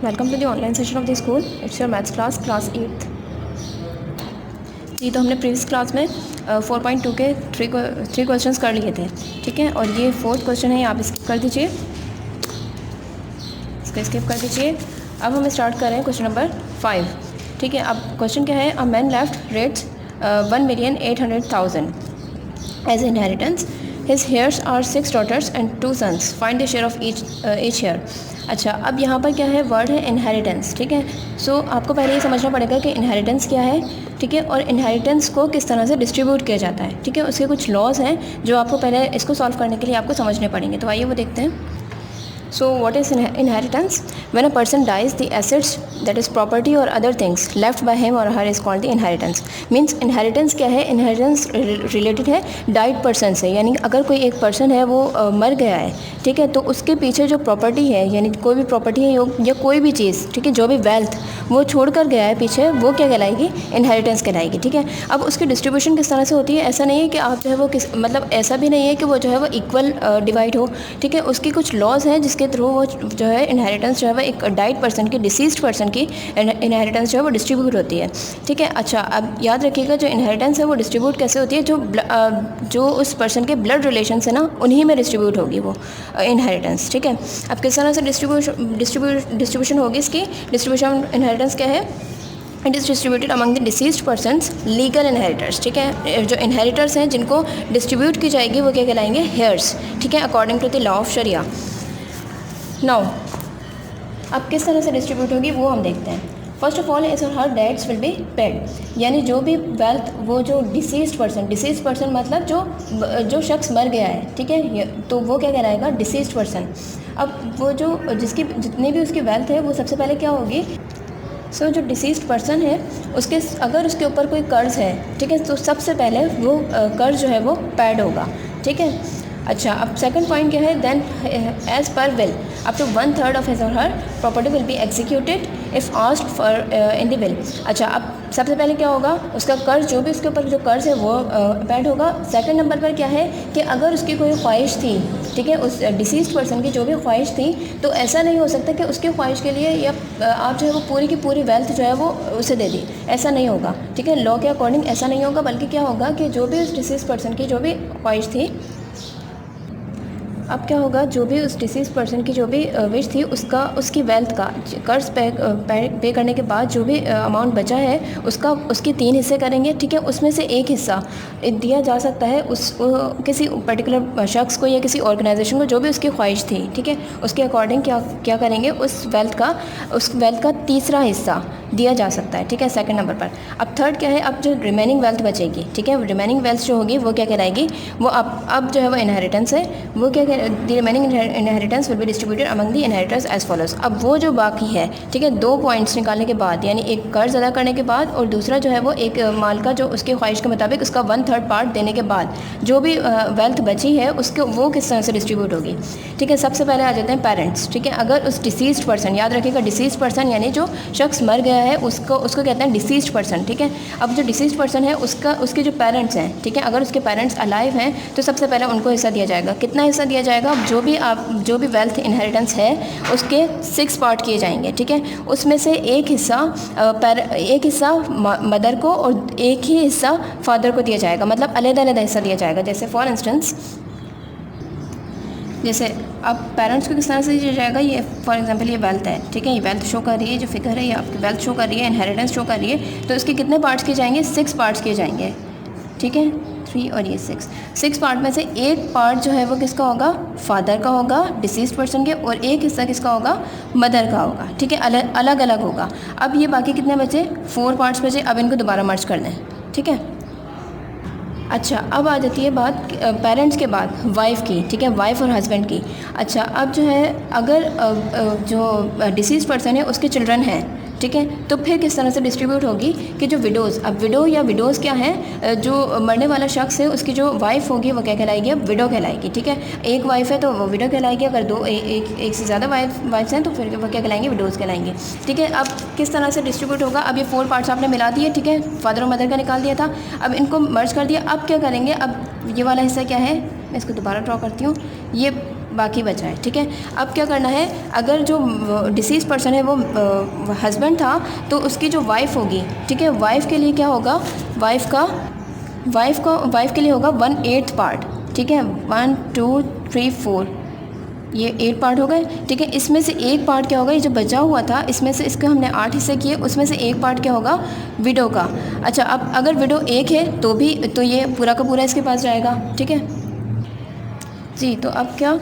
Welcome to the online session of the school. It's your maths class 8th। जी, तो हमने previous class में 4.2 के थ्री क्वेश्चंस कर लिए थे, ठीक है। और ये 4th क्वेश्चन है, आप स्किप कर दीजिए, इसको स्किप कर दीजिए। अब हम स्टार्ट कर रहे हैं क्वेश्चन नंबर 5, ठीक है। अब क्वेश्चन क्या है, a man left rates 1,800,000 as inheritance. His heirs are 6 daughters and 2 sons. Find the share of each heir. अच्छा, अब यहाँ पर क्या है, वर्ड है इनहेरिटेंस, ठीक है। सो आपको पहले ये समझना पड़ेगा कि इनहेरिटेंस क्या है, ठीक है, और इनहेरिटेंस को किस तरह से डिस्ट्रीब्यूट किया जाता है, ठीक है। उसके कुछ लॉज हैं जो आपको पहले इसको सॉल्व करने के लिए आपको समझने पड़ेंगे, तो आइए वो देखते हैं। So what is inheritance? When a person dies, the assets, that is property or other things left by him or her is called the inheritance. Means inheritance क्या है, inheritance related है died person से, यानी अगर कोई एक person है वो मर गया है, ठीक है, तो उसके पीछे जो प्रॉपर्टी है, यानी कोई भी प्रॉपर्टी है या कोई भी चीज़, ठीक है, जो भी वेल्थ वो छोड़ कर गया है पीछे, वो क्या कहलाएगी, इनहेरिटेंस कहलाएगी, ठीक है। अब उसकी डिस्ट्रीब्यूशन किस तरह से होती है, ऐसा नहीं है कि आप जो है वो मतलब ऐसा भी नहीं है कि वो जो है वो इक्वल डिवाइड हो, ठीक है। उसकी कुछ लॉज हैं जिसके थ्रू वो जो है इनहेरिटेंस जो है वो एक डाइड पर्सन की, डिसीज्ड पर्सन की इनहेरिटेंस जो है वो डिस्ट्रीब्यूट होती है, ठीक है। अच्छा, अब याद रखिएगा जो इनहेरिटेंस है वो डिस्ट्रीब्यूट कैसे होती है, जो उस पर्सन के ब्लड रिलेशन है ना, उन्हीं में डिस्ट्रीब्यूट होगी वो इनहेरिटेंस, ठीक है। अब किस तरह से डिस्ट्रीब्यूशन होगी इसकी, डिस्ट्रीब्यूशन इनहेरिटेंस क्या है, it is distributed among the deceased persons legal inheritors, ठीक है। जो इनहेरिटर्स हैं जिनको डिस्ट्रीब्यूट की जाएगी वो क्या कहलाएंगे, हेयर्स, ठीक है, according to the law of शरिया। नाउ अब किस तरह से डिस्ट्रीब्यूट होगी वो हम देखते हैं। फर्स्ट ऑफ ऑल, इज और हर डेट्स विल बी पेड, यानी जो भी वेल्थ वो जो डिसीज्ड पर्सन मतलब जो शख्स मर गया है, ठीक है, तो वो क्या कहलाएगा, डिसीज्ड पर्सन। अब वो जो जिसकी जितनी भी उसकी वेल्थ है वो सबसे पहले क्या होगी, सो जो डिसीज्ड पर्सन है उसके अगर उसके ऊपर कोई कर्ज़ है, ठीक है, तो सबसे पहले वो कर्ज़ जो है वो पेड होगा, ठीक है। अच्छा, अब सेकंड पॉइंट क्या है, then as per will up to 1/3 of his or her property will be executed if asked for in the will. अच्छा, अब सबसे पहले क्या होगा, उसका कर्ज, जो भी उसके ऊपर जो कर्ज है वो पेड होगा। सेकंड नंबर पर क्या है कि अगर उसकी कोई ख्वाहिश थी, ठीक है, उस डिसीज्ड पर्सन की जो भी ख्वाहिश थी, तो ऐसा नहीं हो सकता कि उसकी ख्वाहिश के लिए या आप जो है वो पूरी की पूरी वेल्थ जो है वो उसे दे दी, ऐसा नहीं होगा, ठीक है। लॉ के अकॉर्डिंग ऐसा नहीं होगा, बल्कि क्या होगा कि जो भी उस डिसीज्ड पर्सन की जो भी ख्वाहिश थी, अब क्या होगा, जो भी उस डिसीज पर्सन की जो भी विश थी उसकी वेल्थ का कर्ज पे करने के बाद जो भी अमाउंट बचा है उसके 3 हिस्से करेंगे, ठीक है। उसमें से एक हिस्सा दिया जा सकता है किसी पर्टिकुलर शख्स को या किसी ऑर्गेनाइजेशन को, जो भी उसकी ख्वाहिश थी, ठीक है, उसके अकॉर्डिंग क्या करेंगे, उस वेल्थ का तीसरा हिस्सा दिया जा सकता है, ठीक है, सेकंड नंबर पर। अब थर्ड क्या है, अब जो रिमेनिंग वेल्थ बचेगी, ठीक है, रिमेनिंग वेल्थ जो होगी वो क्या कहलाएगी, वो अब जो है वो इनहेरिटेंस है, वो क्या the remaining inheritance will be distributed among the inheritors as follows. अब वो जो बाकी है, ठीक है, 2 पॉइंट्स निकालने के बाद, यानी एक कर्ज अदा करने के बाद और दूसरा जो है वो एक माल का जो उसकी ख्वाहिश के मुताबिक उसका 1/3 पार्ट देने के बाद जो भी वेल्थ बची है उसको वो किस तरह से डिस्ट्रीब्यूट होगी, ठीक है। सबसे पहले आ जाते हैं पेरेंट्स, ठीक है। अगर उस डिसीज्ड पर्सन, याद रखिएगा डिसीज्ड पर्सन यानी जो शख्स मर गया है उसको कहते हैं डिसीज्ड पर्सन, ठीक है। अब जो डिसीज्ड पर्सन है उसके जो पेरेंट्स हैं, ठीक है, अगर उसके पेरेंट्स अलाइव हैं तो सबसे पहले उनको हिस्सा दिया जाएगा। कितना हिस्सा दिया जाएगा, जो भी वेल्थ इनहेरिटेंस है उसके 6 पार्ट किए जाएंगे, ठीक है। उसमें से एक हिस्सा मदर को और एक ही हिस्सा फादर को दिया जाएगा, मतलब अलग-अलग हिस्सा दिया जाएगा। जैसे फॉर इंस्टेंस, जैसे अब पेरेंट्स को किस तरह से दिया जाएगा, ये फॉर एग्जांपल ये वेल्थ है, ठीक है, ये वेल्थ शो कर रही है, जो फिगर है ये आपकी वेल्थ शो कर रही है, इनहेरिटेंस शो कर रही है, तो इसके कितने पार्ट्स किए जाएंगे, 6 पार्ट्स किए जाएंगे, ठीक है, 3 और ये 6 पार्ट में से एक पार्ट जो है वो किसका होगा, फादर का होगा डिसीज्ड पर्सन के, और एक हिस्सा किसका होगा, मदर का होगा, ठीक है, अलग अलग होगा। अब ये बाकी कितने बचे, 4 पार्ट्स बचे, अब इनको दोबारा मर्ज कर दें, ठीक है। अच्छा, अब आ जाती है बात पेरेंट्स के बाद वाइफ की, ठीक है, वाइफ और हस्बैंड की। अच्छा, अब जो है अगर जो डिसीज पर्सन है उसके चिल्ड्रन हैं, ठीक है, तो फिर किस तरह से डिस्ट्रीब्यूट होगी कि जो विडोज़, अब विडो या विडोज़ क्या है, जो मरने वाला शख्स है उसकी जो वाइफ होगी वो क्या कहलाएगी, अब विडो कहलाएगी, ठीक है। एक वाइफ है तो वो विडो कहलाएगी, अगर एक से ज़्यादा वाइफ्स हैं तो फिर वो क्या कहलाएंगे, विडोज़ कहलाएंगे, ठीक है। अब किस तरह से डिस्ट्रीब्यूट होगा, अब ये 4 पार्ट्स आपने मिला दिए, ठीक है, फादर और मदर का निकाल दिया था, अब इनको मर्ज कर दिया। अब क्या करेंगे, अब ये वाला हिस्सा क्या है, मैं इसको दोबारा ड्रॉ करती हूँ, ये बाकी बचा है, ठीक है। अब क्या करना है, अगर जो डिसीज पर्सन है वो हस्बैंड था तो उसकी जो वाइफ होगी, ठीक है, वाइफ के लिए क्या होगा, वाइफ के लिए होगा 1/8 पार्ट, ठीक है। 1 2 3 4 ये 8 पार्ट हो गए, ठीक है। इसमें से एक पार्ट क्या होगा, ये जो बचा हुआ था इसमें से इसके हमने 8 हिस्से किए, उसमें से एक पार्ट क्या होगा, विडो का। अच्छा, अब अगर विडो एक है तो ये पूरा का पूरा इसके पास जाएगा, ठीक है जी। तो अब क्या,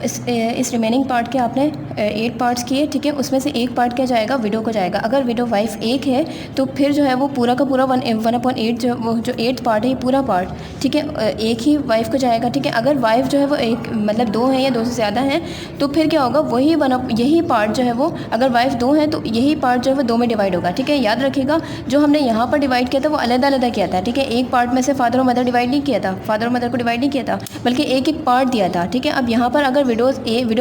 इस रिमेनिंग पार्ट के आपने 8 पार्ट्स किए, ठीक है। उसमें से एक पार्ट क्या जाएगा, विडो को जाएगा। अगर विडो वाइफ एक है तो फिर जो है वो पूरा का पूरा 1/8 जो 8 पार्ट है, ये पूरा पार्ट, ठीक है, एक ही वाइफ को जाएगा, ठीक है। अगर वाइफ जो है वो एक मतलब 2 है या 2 से ज़्यादा हैं तो फिर क्या होगा, यही पार्ट जो है वो, अगर वाइफ 2 है तो यही पार्ट जो है वो 2 में डिवाइड होगा, ठीक है। याद रखिएगा जो हमने यहाँ पर डिवाइड किया था वो अलग-अलग किया था, ठीक है। एक पार्ट में से फादर और मदर डिवाइड नहीं किया था, फादर और मदर को डिवाइड नहीं किया था, बल्कि एक एक पार्ट दिया था, ठीक है। अब यहाँ पर अगर विडो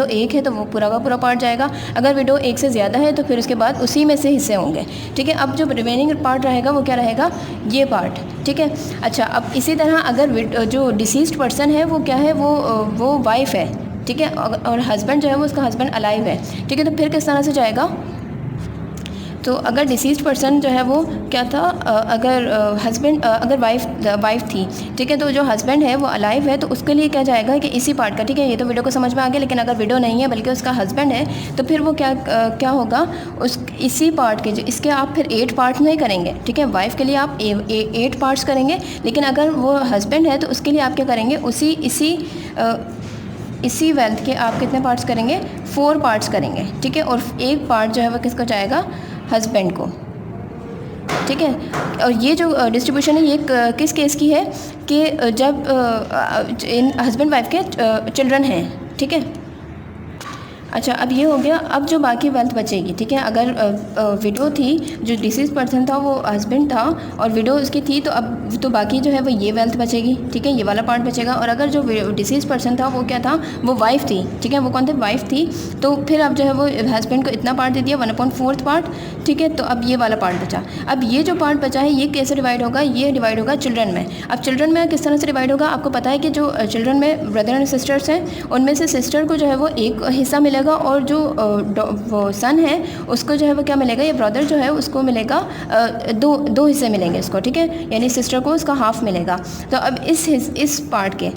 एक है तो वो पूरा का पूरा पार्ट जाएगा, अगर विडो एक से ज़्यादा है तो फिर उसके बाद उसी में से हिस्से होंगे, ठीक है। अब जो रिमेनिंग पार्ट रहेगा वो क्या रहेगा, ये पार्ट, ठीक है। अच्छा, अब इसी तरह अगर जो डिसीज्ड पर्सन है वो क्या है, वो वाइफ है, ठीक है, और हस्बैंड जो है वो उसका हस्बैंड अलाइव है, ठीक है। तो फिर किस तरह से जाएगा, तो अगर डिसीज्ड पर्सन जो है वो क्या था, अगर वाइफ थी, ठीक है, तो जो हस्बैंड है वो अलाइव है तो उसके लिए क्या जाएगा कि इसी पार्ट का, ठीक है। ये तो विडो को समझ में आ गया, लेकिन अगर विडो नहीं है बल्कि उसका हस्बैंड है तो फिर वो क्या होगा, इसी पार्ट के, जो इसके आप फिर 8 पार्ट्स नहीं करेंगे, ठीक है। वाइफ के लिए आप 8 पार्ट्स करेंगे, लेकिन अगर वो हस्बैंड है तो उसके लिए आप क्या करेंगे, इसी वेल्थ के आप कितने पार्ट्स करेंगे, 4 पार्ट्स करेंगे, ठीक है। और एक पार्ट जो है वो किसको जाएगा, हस्बैंड को, ठीक है। और ये जो डिस्ट्रीब्यूशन है ये किस केस की है कि जब हस्बैंड वाइफ के चिल्ड्रन हैं, ठीक है। अच्छा, अब ये हो गया। अब जो बाकी वेल्थ बचेगी, ठीक है, अगर विडो थी, जो डिसीज पर्सन था वो हस्बैंड था और विडो उसकी थी, तो अब तो बाकी जो है वो ये वेल्थ बचेगी, ठीक है, ये वाला पार्ट बचेगा। और अगर जो डिसीज पर्सन था वो क्या था, वो वाइफ थी, ठीक है, वो कौन थे, वाइफ थी। तो फिर अब जो है वो हस्बैंड को इतना पार्ट दे दिया, 1/4 पार्ट, ठीक है। तो अब ये वाला पार्ट बचा। अब ये जो पार्ट बचा है ये कैसे डिवाइड होगा, ये डिवाइड होगा चिल्ड्रन में। अब चिल्ड्रन में किस तरह से डिवाइड होगा, आपको पता है कि जो चिल्ड्रन में ब्रदर एंड सिस्टर्स हैं उनमें से सिस्टर को जो है वो एक हिस्सा मिलेगा और जो वो सन है उसको जो है वो क्या मिलेगा, ये ब्रदर जो है उसको मिलेगा दो हिस्से मिलेंगे इसको, ठीक है, यानी सिस्टर को उसका हाफ मिलेगा। तो अब इस पार्ट के,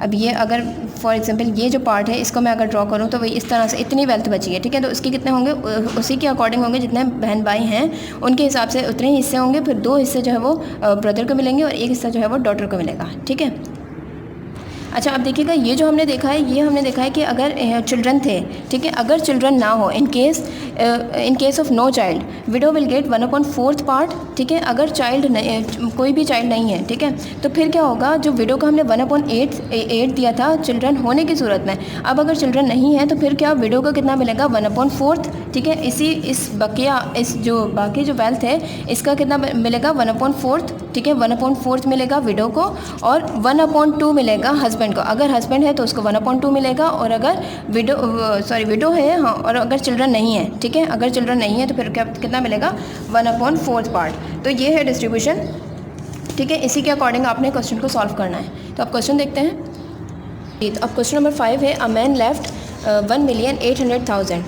अब ये अगर फॉर एग्जांपल ये जो पार्ट है इसको मैं अगर ड्रॉ करूँ तो वही इस तरह से इतनी वेल्थ बची है, ठीक है। तो उसके कितने होंगे, उसी के अकॉर्डिंग होंगे, जितने बहन भाई हैं उनके हिसाब से उतने ही हिस्से होंगे। फिर 2 हिस्से जो है वो ब्रदर को मिलेंगे और एक हिस्सा जो है वो डॉटर को मिलेगा, ठीक है। अच्छा, अब देखिएगा ये जो हमने देखा है, ये हमने देखा है कि अगर चिल्ड्रन थे, ठीक है, अगर चिल्ड्रन ना हो, in case of no child, widow will get 1/4 part, ठीक है। अगर कोई भी चाइल्ड नहीं है, ठीक है, तो फिर क्या होगा, जो विडो का हमने 1/8 दिया था चिल्ड्रन होने की सूरत में, अब अगर चिल्ड्रन नहीं है तो फिर क्या विडो को कितना मिलेगा, 1/4, ठीक है। इस जो बाकी जो वेल्थ है इसका कितना मिलेगा, 1/4, ठीक है, 1/4 मिलेगा विडो को और 1/2 मिलेगा हस्बैंड को। अगर हस्बैंड है तो उसको 1/2 मिलेगा, और अगर विडो है, हाँ, और अगर चिल्ड्रन नहीं है, ठीक है, अगर चिल्ड्रन नहीं है तो फिर कितना मिलेगा, 1/4 पार्ट। तो ये है डिस्ट्रीब्यूशन, ठीक है। इसी के अकॉर्डिंग आपने क्वेश्चन को सॉल्व करना है। तो अब क्वेश्चन देखते हैं। तो अब क्वेश्चन नंबर 5 है, a man left 1,800,000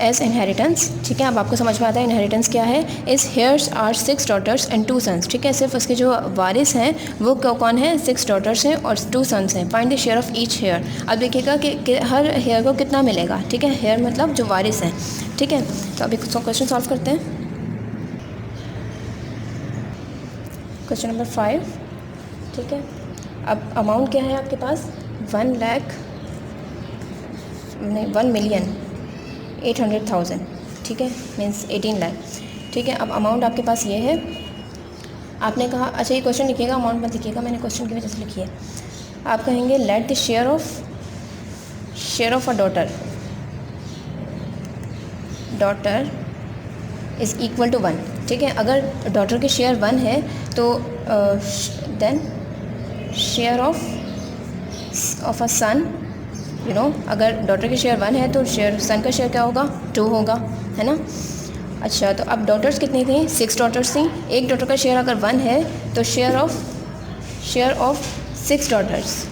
as inheritance, ठीक है। अब आपको समझ में आता है इनहेरिटेंस क्या है। His heirs are 6 daughters and 2 sons, ठीक है। सिर्फ उसके जो वारिस हैं वो कौन है, 6 डॉटर्स हैं और 2 सन्स हैं। Find the share of each heir. अब देखिएगा कि हर हेयर को कितना मिलेगा, ठीक है, हेयर मतलब जो वारिस हैं, ठीक है। तो अभी क्वेश्चन सॉल्व करते हैं। क्वेश्चन नंबर 5, ठीक है। अब अमाउंट क्या है आपके पास, 1,800,000, ठीक है, मीन्स 18 लाख, ठीक है। अब अमाउंट आपके पास ये है। आपने कहा, अच्छा ये क्वेश्चन लिखिएगा, अमाउंट मत लिखिएगा, मैंने क्वेश्चन की वजह से लिखी है। आप कहेंगे let the share of a daughter is equal to 1, ठीक है। अगर डॉटर के शेयर 1 है तो then share of a son, you know, अगर डॉटर के शेयर 1 है तो सन का शेयर क्या होगा, 2 होगा, है ना। अच्छा, तो अब डॉटर्स कितनी थी, 6 डॉटर्स थी। एक डॉटर का शेयर अगर 1 है तो share of 6 daughters,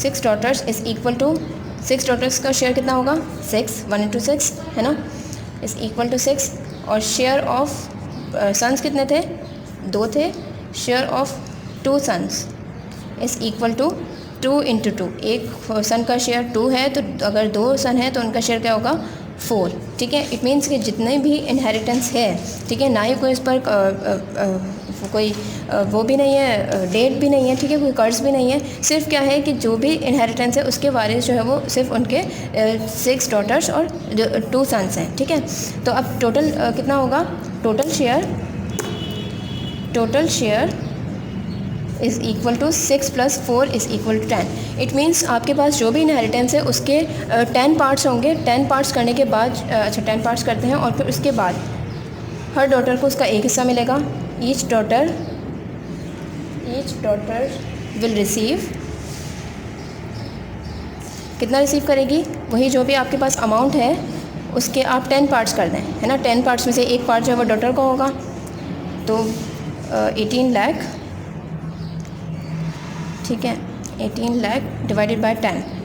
6 daughters is equal to 6 daughters का शेयर कितना होगा 6, 1 into 6 है ना, इज़ इक्वल टू 6। और शेयर ऑफ सन्स कितने थे, 2 थे। Share of 2 sons is equal to 2 into 2। एक सन का शेयर 2 है, तो अगर 2 सन है तो उनका शेयर क्या होगा 4। ठीक है, इट मीन्स कि जितने भी इनहेरिटेंस है, ठीक है, ना ही कोई इस पर कोई वो भी नहीं है, डेट भी नहीं है, ठीक है, कोई कर्ज भी नहीं है। सिर्फ क्या है कि जो भी इनहेरिटेंस है उसके वारिस जो है वो सिर्फ उनके 6 डॉटर्स और 2 सन्स हैं। ठीक है, तो अब टोटल कितना होगा, total share is equal to 6 + 4 is equal to 10। It means आपके पास जो भी इनहेरिटेंस है उसके 10 पार्ट्स होंगे। 10 पार्ट्स करने के बाद 10 पार्ट्स करते हैं, और फिर उसके बाद हर डॉटर को उसका एक हिस्सा मिलेगा। ईच डॉटर विल रिसीव, कितना रिसीव करेगी, वही जो भी आपके पास अमाउंट है उसके आप 10 पार्ट्स कर दें, है ना। 10 पार्ट्स में से एक पार्ट जो है वो डॉटर का होगा, तो 18 लाख, ठीक है, 18 लाख डिवाइडेड बाय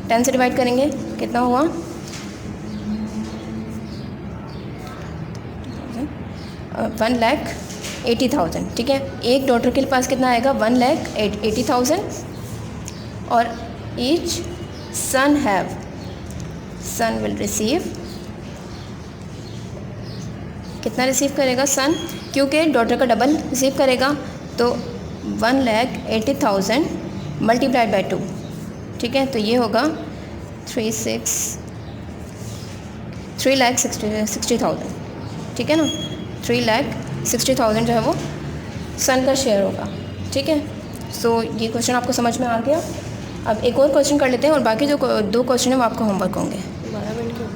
10 से डिवाइड करेंगे कितना हुआ 1,80,000। ठीक है, एक डॉटर के पास कितना आएगा 1,80,000। और ईच सन विल रिसीव, कितना रिसीव करेगा सन, क्योंकि डॉटर का डबल रिसीव करेगा, तो 1,80,000 मल्टीप्लाइड बाय 2। ठीक है, तो ये होगा 3,60,000। ठीक है ना, 3,60,000 जो है वो सन का शेयर होगा। ठीक है, सो ये क्वेश्चन आपको समझ में आ गया। अब एक और क्वेश्चन कर लेते हैं, और बाकी जो 2 क्वेश्चन है वो आपका होमवर्क होंगे। 12 मिनट क्यों?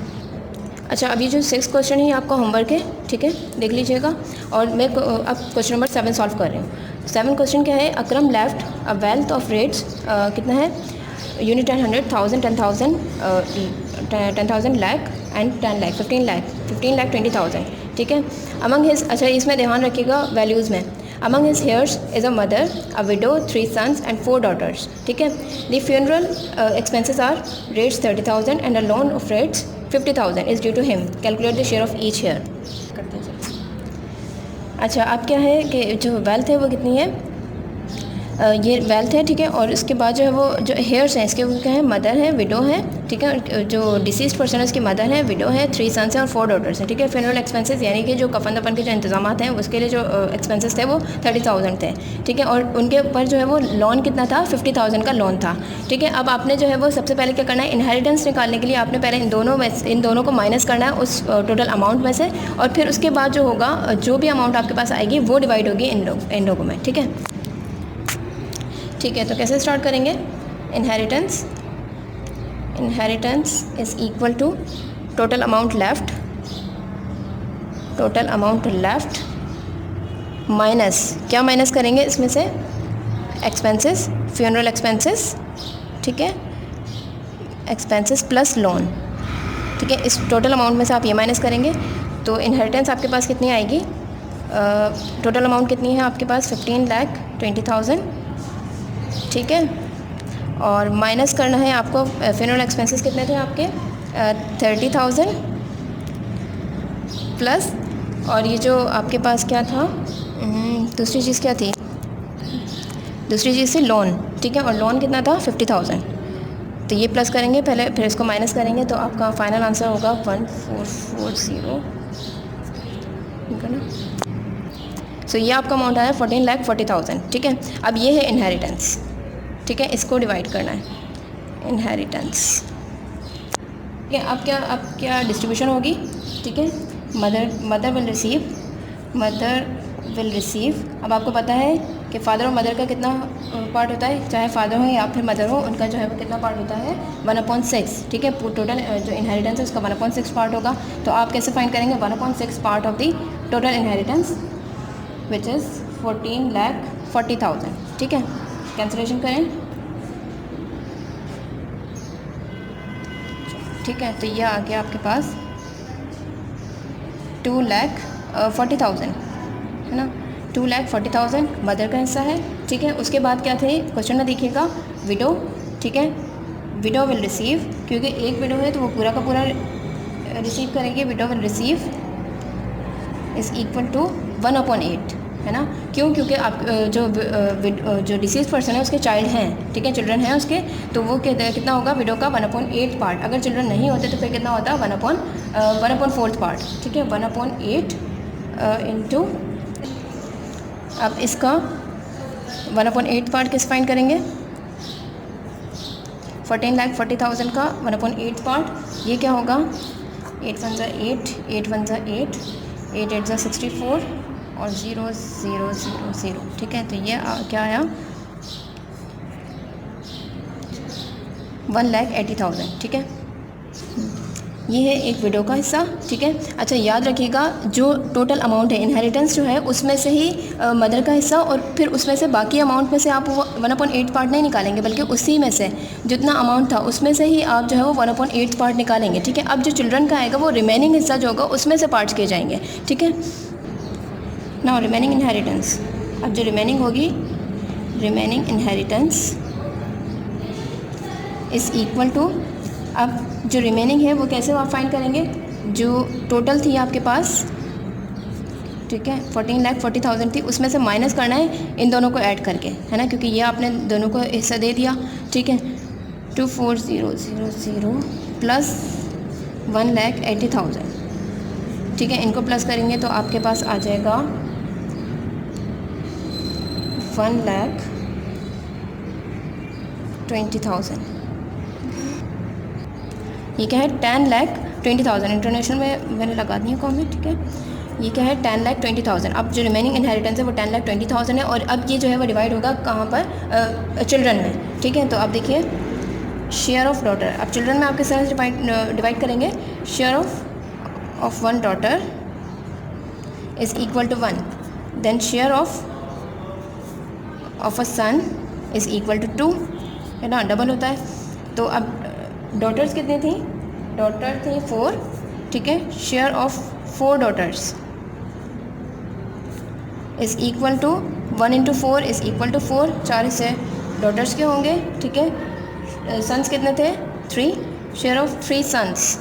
अच्छा, अभी जो 6 क्वेश्चन है ये आपका होमवर्क है, ठीक है, देख लीजिएगा। और मैं अब क्वेश्चन नंबर 7 सॉल्व कर रही हूँ। 7 क्वेश्चन क्या है, Akram left a wealth of rates, कितना है, यूनिट 10, 100, 1000, 10,000, 10,000 लाख एंड 10 लाख, 15 लाख, 20,000। ठीक है, अमंग हिज, अच्छा इसमें ध्यान रखिएगा वैल्यूज़ में, among his heirs is a mother, a widow, 3 sons and 4 daughters. ठीक है, the funeral expenses are rates 30,000 and a loan of rates 50,000 is due to him, calculate the share of each heir. करते हैं। अच्छा, अब क्या है कि जो वेल्थ है वो कितनी है, ये वेल्थ है, ठीक है, और इसके बाद जो है वो जो हेयर्स हैं इसके वो क्या है, मदर है, विडो है, ठीक है, जो डिसीज पर्सन है उसकी मदर है, विडो है, 3 सन्स हैं और 4 डॉटर्स हैं। ठीक है, फ्यूनरल एक्सपेंसेस यानी कि जो कफन दफन के जो इंतजाम हैं उसके लिए जो एक्सपेंसेस थे वो 30,000 थे। ठीक है, और उनके ऊपर जो है वो लोन कितना था, 50,000 का लोन था। ठीक है, अब आपने जो है वो सबसे पहले क्या करना है, इनहेरिटेंस निकालने के लिए आपने पहले इन दोनों को माइनस करना है उस टोटल अमाउंट में से, और फिर उसके बाद जो होगा, जो भी अमाउंट आपके पास आएगी वो डिवाइड होगी इन लोगों में। ठीक है, ठीक है, तो कैसे स्टार्ट करेंगे, inheritance is equal to total amount left minus, क्या माइनस करेंगे इसमें से, एक्सपेंसेस, फ्यूनरल एक्सपेंसेस, ठीक है, एक्सपेंसेस प्लस लोन। ठीक है, इस टोटल अमाउंट में से आप ये माइनस करेंगे, तो इनहेरिटेंस आपके पास कितनी आएगी, टोटल अमाउंट कितनी है आपके पास 15,20,000। ठीक है, और माइनस करना है आपको फ्यूनरल एक्सपेंसेस कितने थे आपके 30,000 प्लस, और ये जो आपके पास क्या था, दूसरी चीज़ क्या थी, दूसरी चीज़ थी लोन। ठीक है, और लोन कितना था 50,000, तो ये प्लस करेंगे पहले, फिर इसको माइनस करेंगे, तो आपका फाइनल आंसर होगा 1440। सो ये आपका अमाउंट आया 14,40,000। ठीक है, अब ये है इनहेरिटेंस। ठीक है, इसको डिवाइड करना है, इनहेरिटेंस। ठीक है, अब क्या डिस्ट्रीब्यूशन होगी। ठीक है, मदर विल रिसीव, अब आपको पता है कि फादर और मदर का कितना पार्ट होता है, चाहे फादर हो या फिर मदर हो, उनका जो है वो कितना पार्ट होता है 1/6। ठीक है, टोटल जो इनहेरिटेंस है उसका 1/6 पार्ट होगा। तो आप कैसे फाइंड करेंगे 1/6 part of the total inheritance which is 14,40,000। ठीक है, कैंसिलेशन करें। ठीक है, तो ये आ गया आपके पास 2,40,000, है ना, 2,40,000 मदर का हिस्सा है। ठीक है, उसके बाद क्या थे क्वेश्चन में देखिएगा, विडो, ठीक है, विडो विल रिसीव, क्योंकि एक विडो है तो वो पूरा का पूरा रिसीव करेंगे, widow will receive is equal to 1/8, है ना। क्यों? क्योंकि आप जो डिसीज पर्सन है उसके चाइल्ड हैं, ठीक है, चिल्ड्रन हैं उसके, तो वो कितना होगा विडो का 1/8 पार्ट। अगर चिल्ड्रन नहीं होते तो फिर कितना होता है 1/4 पार्ट, ठीक है, 1/8 इंटू, अब इसका 1/8 पार्ट किस फाइंड करेंगे, 14,40,000 का 1/8 पार्ट, ये क्या होगा 8 1 8, 8 1 8, 8 8 64 और 0 0 0 0, ठीक है। तो ये क्या आया 1,80,000, ठीक है। ये है एक विडो का हिस्सा, ठीक है। अच्छा याद रखिएगा जो टोटल अमाउंट है इनहेरिटेंस जो है उसमें से ही मदर का हिस्सा, और फिर उसमें से बाकी अमाउंट में से आप वो 1/8 पार्ट नहीं निकालेंगे, बल्कि उसी में से जितना अमाउंट था उसमें से ही आप जो है वो 1/8 पार्ट निकालेंगे, ठीक है। अब जो चिल्ड्रन का आएगा वो रिमेनिंग हिस्सा जो होगा उसमें से पार्ट्स किए जाएंगे, ठीक है। नाउ रिमेनिंग इनहेरिटेंस, अब जो रिमेनिंग होगी, remaining inheritance is equal to, अब जो रिमेनिंग है वो कैसे आप फाइंड करेंगे, जो टोटल थी आपके पास, ठीक है, 14,40,000 थी, उसमें से माइनस करना है इन दोनों को ऐड करके, है ना, क्योंकि ये आपने दोनों को हिस्सा दे दिया, ठीक है। 24,000 प्लस 1,80,000, ठीक है, इनको प्लस करेंगे तो आपके पास आ जाएगा 1,20,000। ये क्या है 10,20,000, इंटरनेशनल में मैंने लगा दी है कॉमेंट, ठीक है। ये क्या है 10,20,000। अब जो रिमेनिंग इनहेरिटेंस है वो 10,20,000 है, और अब ये जो है वो डिवाइड होगा कहाँ पर, चिल्ड्रन में, ठीक है। तो आप देखिए शेयर ऑफ डॉटर, अब चिल्ड्रन में आप किस तरह से डिवाइड करेंगे, share of 1 daughter is equal to 1, then share of a son is equal to 2, है ना, डबल होता है। तो अब डॉटर्स कितनी थी, डॉटर थी 4, ठीक है, share of 4 daughters is equal to 1 × 4 is equal to 4, 4 हिस्से डॉटर्स के होंगे, ठीक है। सन्स कितने थे 3, share of 3 sons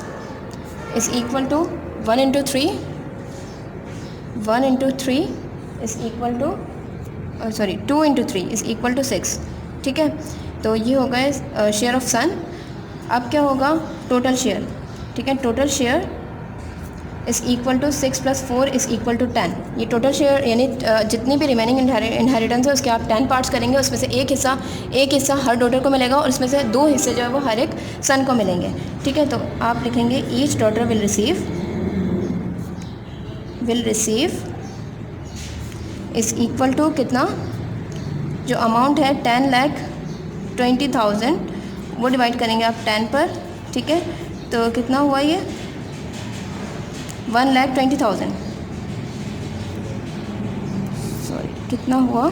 is equal to 1 × 3 is equal to 2 × 3 is equal to 6, ठीक है। तो ये हो गए शेयर ऑफ सन। अब क्या होगा टोटल शेयर, ठीक है, total share is equal to 6 + 4 is equal to 10। ये टोटल शेयर यानी जितनी भी रिमेनिंग इनहेरिटेंस है उसके आप 10 पार्ट्स करेंगे, उसमें से एक हिस्सा हर डॉटर को मिलेगा और उसमें से 2 हिस्से जो है वो हर एक सन को मिलेंगे, ठीक है। तो आप लिखेंगे each daughter will receive is equal to कितना, जो अमाउंट है 10,20,000 वो डिवाइड करेंगे आप 10 पर, ठीक है। तो कितना हुआ ये 1,20,000, सॉरी कितना हुआ,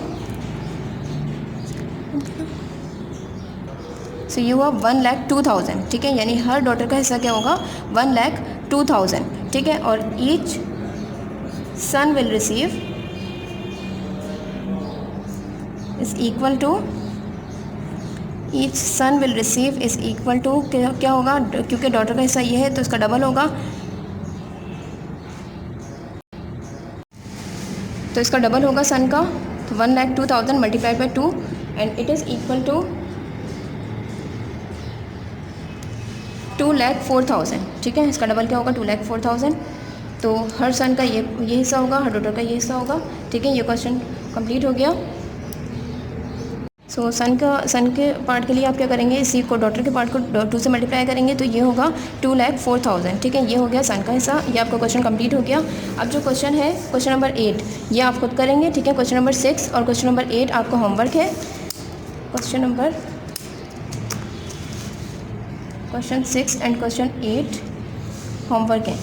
सो ये हुआ 1,02,000, ठीक है। यानी हर डॉटर का हिस्सा क्या होगा 1,02,000, ठीक है। और each son will receive is equal to, each son will receive is equal to क्या होगा, क्योंकि डॉटर का हिस्सा ये है तो इसका डबल होगा, तो इसका डबल होगा सन का, तो 1,02,000 multiplied by 2 and it is equal to 2,04,000, ठीक है। इसका डबल क्या होगा 2,04,000। तो हर सन का ये हिस्सा होगा, हर डॉटर का ये हिस्सा होगा, ठीक है। ये क्वेश्चन कंप्लीट हो गया। सो सन के पार्ट के लिए आप क्या करेंगे, इसी को डॉटर के पार्ट को 2 से मल्टीप्लाई करेंगे तो ये होगा 2,04,000, ठीक है। ये हो गया सन का हिस्सा, ये आपका क्वेश्चन कंप्लीट हो गया। अब जो क्वेश्चन है क्वेश्चन नंबर 8 ये आप खुद करेंगे, ठीक है। क्वेश्चन नंबर 6 और क्वेश्चन नंबर 8 आपका होमवर्क है। क्वेश्चन 6 एंड क्वेश्चन 8 होमवर्क है,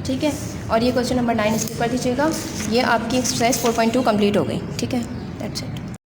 ठीक है। और ये क्वेश्चन नंबर 9 स्किप कर दीजिएगा। ये आपकी एक्सरसाइज 4.2 कंप्लीट हो गई, ठीक है। That's it.